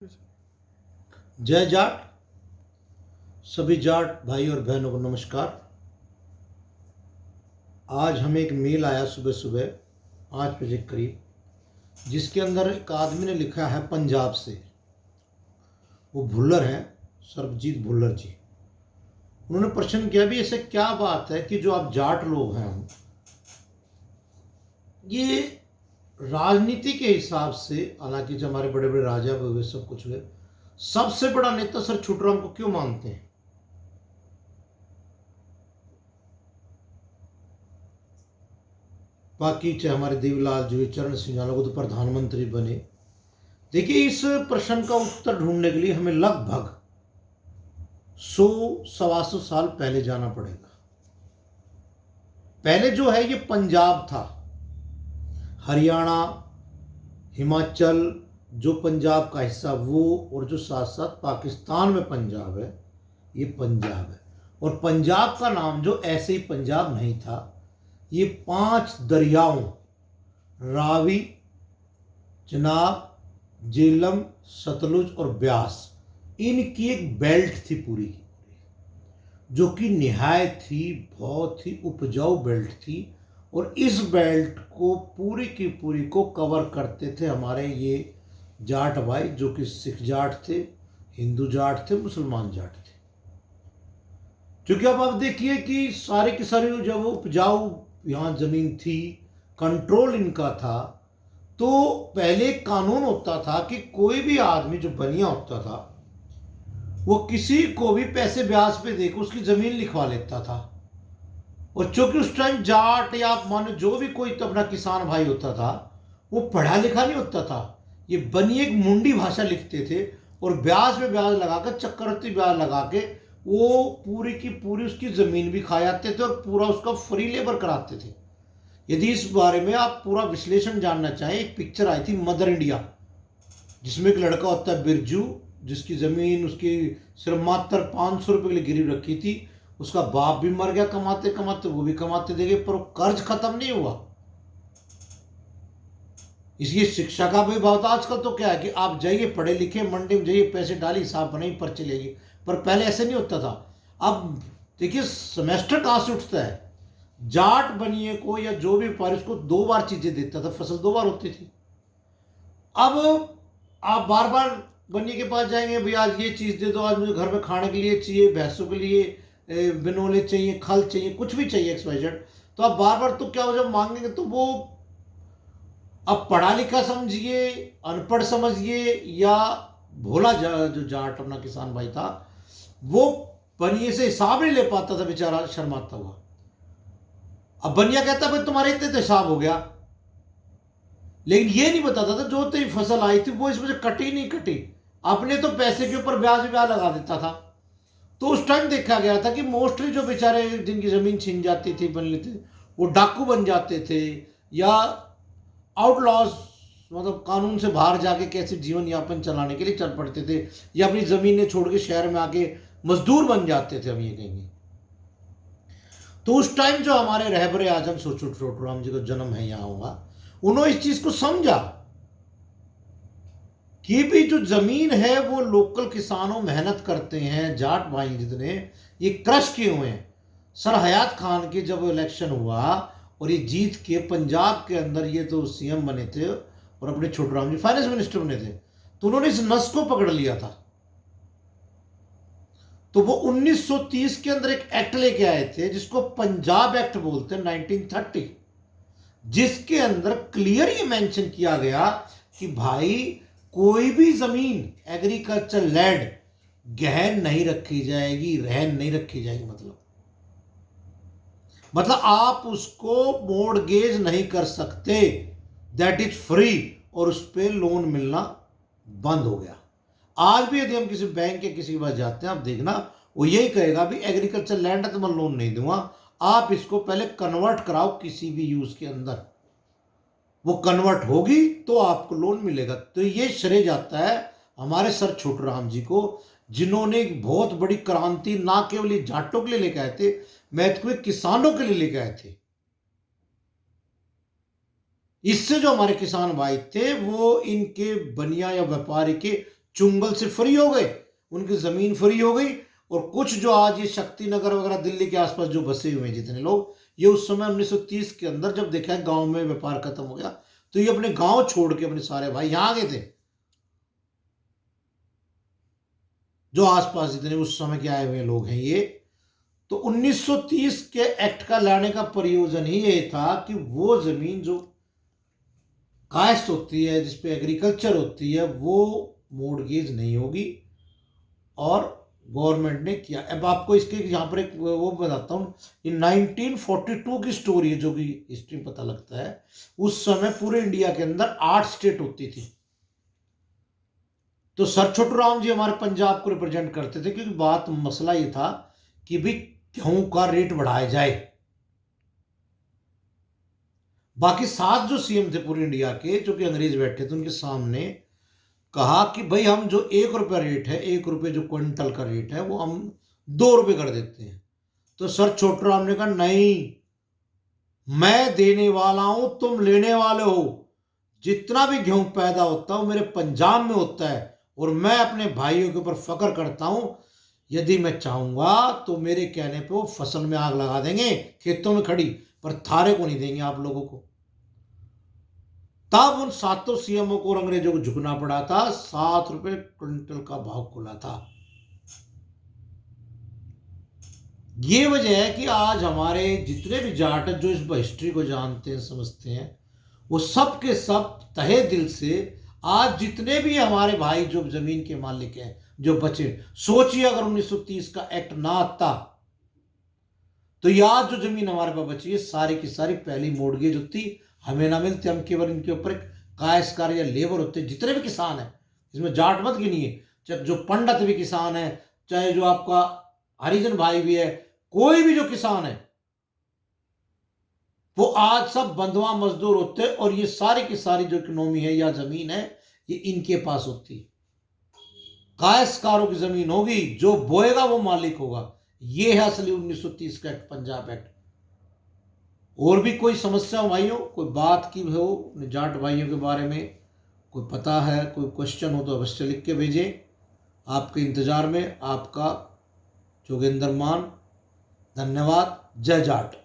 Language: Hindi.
जय जाट। सभी जाट भाई और बहनों को नमस्कार। आज हमें एक मेल आया सुबह सुबह 5 बजे करीब, जिसके अंदर एक आदमी ने लिखा है पंजाब से। वो भुल्लर हैं, सरबजीत भुल्लर जी। उन्होंने प्रश्न किया भी ऐसे क्या बात है कि जो आप जाट लोग हैं, ये राजनीति के हिसाब से, हालांकि जो हमारे बड़े बड़े राजा हुए सब कुछ हुए, सबसे बड़ा नेता सर छुटराम को क्यों मानते हैं? बाकी चाहे हमारे देवीलाल जी, चरण सिंह यादव तो प्रधानमंत्री बने। देखिए, इस प्रश्न का उत्तर ढूंढने के लिए हमें लगभग 100-125 साल पहले जाना पड़ेगा। पहले जो है ये पंजाब था, हरियाणा, हिमाचल, जो पंजाब का हिस्सा वो, और जो साथ साथ पाकिस्तान में पंजाब है, ये पंजाब है। और पंजाब का नाम जो ऐसे ही पंजाब नहीं था, ये 5 दरियाओं, रावी, चनाब, झेलम, सतलुज और ब्यास, इनकी एक बेल्ट थी पूरी की पूरी, जो कि निहायत ही बहुत ही उपजाऊ बेल्ट थी। और इस बेल्ट को पूरी की पूरी को कवर करते थे हमारे ये जाट भाई, जो कि सिख जाट थे, हिंदू जाट थे, मुसलमान जाट थे। क्योंकि अब आप देखिए कि सारे की सारी जब उपजाऊ यहाँ जमीन थी, कंट्रोल इनका था, तो पहले एक कानून होता था कि कोई भी आदमी जो बनिया होता था, वो किसी को भी पैसे ब्याज पे देकर उसकी जमीन लिखवा लेता था। और चूंकि उस टाइम जाट या आप मानो जो भी कोई तो अपना किसान भाई होता था, वो पढ़ा लिखा नहीं होता था, ये बनिए एक मुंडी भाषा लिखते थे और ब्याज पे ब्याज लगाकर, चक्रवृद्धि ब्याज लगा के वो पूरी की पूरी उसकी जमीन भी खा जाते थे और पूरा उसका फ्री लेबर कराते थे। यदि इस बारे में आप पूरा विश्लेषण जानना चाहें, एक पिक्चर आई थी मदर इंडिया, जिसमें एक लड़का होता है बिरजू, जिसकी जमीन उसकी सिर्फ मात्र 500 रुपये के लिए गिरवी रखी थी। उसका बाप भी मर गया कमाते कमाते, वो भी कमाते देखे, पर वो कर्ज खत्म नहीं हुआ। इसकी शिक्षा का भी बहुत, आजकल तो क्या है कि आप जाइए पढ़े लिखे, मंडी में जाइए, पैसे डालिए, हिसाब बनाइए, पर्चे लेगी। पर पहले ऐसे नहीं होता था। अब देखिए सेमेस्टर कहाँ से उठता है, जाट बनिए को या जो भी व्यापारी उसको 2 बार चीजें देता था, फसल 2 बार होती थी। अब आप बार बार बनिए के पास जाएंगे, भाई आज ये चीज़ दे दो, आज मुझे घर में खाने के लिए चाहिए, भैंसों के लिए बिनोले चाहिए, खल चाहिए, कुछ भी चाहिए XYZ, तो आप बार बार तो क्या हो, जब मांगेंगे तो वो अब पढ़ा लिखा समझिए, अनपढ़ समझिए, या भोला जो जाट अपना किसान भाई था, वो बनिए से हिसाब नहीं ले पाता था, बेचारा शर्माता हुआ। अब बनिया कहता भाई तुम्हारे इतने तो हिसाब हो गया, लेकिन ये नहीं बताता था जो तेरी फसल आई थी वो इसमें से कटी नहीं कटी, अपने तो पैसे के ऊपर ब्याज ब्याज लगा देता था। तो उस टाइम देखा गया था कि मोस्टली जो बेचारे जिनकी जमीन छीन जाती थी, बन लेते थे, वो डाकू बन जाते थे, या आउटलॉज, मतलब कानून से बाहर जाके कैसे जीवन यापन चलाने के लिए चल पड़ते थे, या अपनी जमीनें छोड़ के शहर में आके मजदूर बन जाते थे, हम ये कहेंगे। तो उस टाइम जो हमारे रहबरे आजम छोटूराम जी का जन्म है यहाँ हुआ, उन्होंने इस चीज को समझा कि भी जो जमीन है वो लोकल किसानों मेहनत करते हैं, जाट भाई जितने ये क्रश किए हुए हैं। सर हयात खान के जब इलेक्शन हुआ और ये जीत के पंजाब के अंदर ये तो CM बने थे और अपने छोटूराम जी फाइनेंस मिनिस्टर बने थे, तो उन्होंने इस नस को पकड़ लिया था। तो वो 1930 के अंदर एक एक्ट लेके आए थे जिसको पंजाब एक्ट बोलते हैं, 1930, जिसके अंदर क्लियर ये मेंशन किया गया कि भाई कोई भी जमीन एग्रीकल्चर लैंड गहन नहीं रखी जाएगी, रहन नहीं रखी जाएगी। मतलब आप उसको मोर्टगेज नहीं कर सकते, दैट इज फ्री, और उस पर लोन मिलना बंद हो गया। आज भी यदि हम किसी बैंक के किसी के पास जाते हैं, आप देखना वो यही कहेगा भी एग्रीकल्चर लैंड है तो मैं लोन नहीं दूंगा, आप इसको पहले कन्वर्ट कराओ किसी भी यूज के अंदर, वो कन्वर्ट होगी तो आपको लोन मिलेगा। तो ये श्रेय जाता है हमारे सर छोटूराम जी को, जिन्होंने एक बहुत बड़ी क्रांति ना केवल ये जाटों के लिए लेकर आए थे, महत्व किसानों के लिए लेकर आए थे। इससे जो हमारे किसान भाई थे वो इनके बनिया या व्यापारी के चुंगल से फ्री हो गए, उनकी ज़मीन फ्री हो गई। और कुछ जो आज ये शक्ति नगर वगैरह दिल्ली के आसपास जो बसे हुए हैं जितने लोग, ये उस समय 1930 के अंदर जब देखा है गांव में व्यापार खत्म हो गया, तो ये अपने गांव छोड़ के अपने सारे भाई यहाँ गए थे, जो आसपास जितने उस समय के आए हुए लोग हैं ये। तो 1930 के एक्ट का लाने का प्रयोजन ही ये था कि वो जमीन जो काश्त होती है, जिसपे एग्रीकल्चर होती है, वो मोर्गेज नहीं होगी। और गवर्नमेंट ने किया। अब आपको इसके यहाँ पर एक वो बताता हूँ, ये 1942 की स्टोरी है, जो कि हिस्ट्री पता लगता है। उस समय पूरे इंडिया के अंदर 8 स्टेट होती थी। तो सर छोटू राम जी हमारे पंजाब को रिप्रेजेंट करते थे, क्योंकि बात मसला ये था कि भी गेहूं का रेट बढ़ाया जाए। बाकी 7 जो सीएम थे पूरे इंडिया के, जो कि अंग्रेज बैठे थे, उनके सामने कहा कि भाई हम जो 1 रुपया रेट है, 1 रुपये जो क्विंटल का रेट है, वो हम 2 रुपये कर देते हैं। तो सर छोटू राम ने कहा नहीं, मैं देने वाला हूं, तुम लेने वाले हो। जितना भी गेहूं पैदा होता है वो मेरे पंजाब में होता है, और मैं अपने भाइयों के ऊपर फख्र करता हूं। यदि मैं चाहूंगा तो मेरे कहने पे वो फसल में आग लगा देंगे, खेतों में खड़ी, पर थारे को नहीं देंगे आप लोगों को। तब उन 7 सीएमओ को और अंग्रेजों को झुकना पड़ा था। 7 रुपए क्विंटल का भाव खुला था। ये वजह है कि आज हमारे जितने भी जाट जो इस हिस्ट्री को जानते हैं, समझते हैं, वो सब के सब तहे दिल से आज जितने भी हमारे भाई जो जमीन के मालिक हैं, जो बचे, सोचिए अगर 1930 का एक्ट ना आता तो ये आज जो जमीन हमारे पास बची है, सारी की सारी पहली मोर्गेज होती, हमें ना मिलती। हम केवल इनके ऊपर एक कायस्कार या लेबर होते, जितने भी किसान हैं, इसमें जाट मत गिनिए, चाहे जो पंडित भी किसान है, चाहे जो आपका हरिजन भाई भी है, कोई भी जो किसान है, वो आज सब बंधुआ मजदूर होते, और ये सारी की सारी जो इकोनॉमी है या जमीन है, ये इनके पास होती। कायस्कारों की जमीन होगी, जो बोएगा वो मालिक होगा। ये है असली 1930 का एक्ट, पंजाब एक्ट। और भी कोई समस्या हो भाइयों, कोई बात की हो अपने जाट भाइयों के बारे में, कोई पता है, कोई क्वेश्चन हो, तो अवश्य लिख के भेजें। आपके इंतजार में आपका जोगेंद्र मान। धन्यवाद। जय जाट।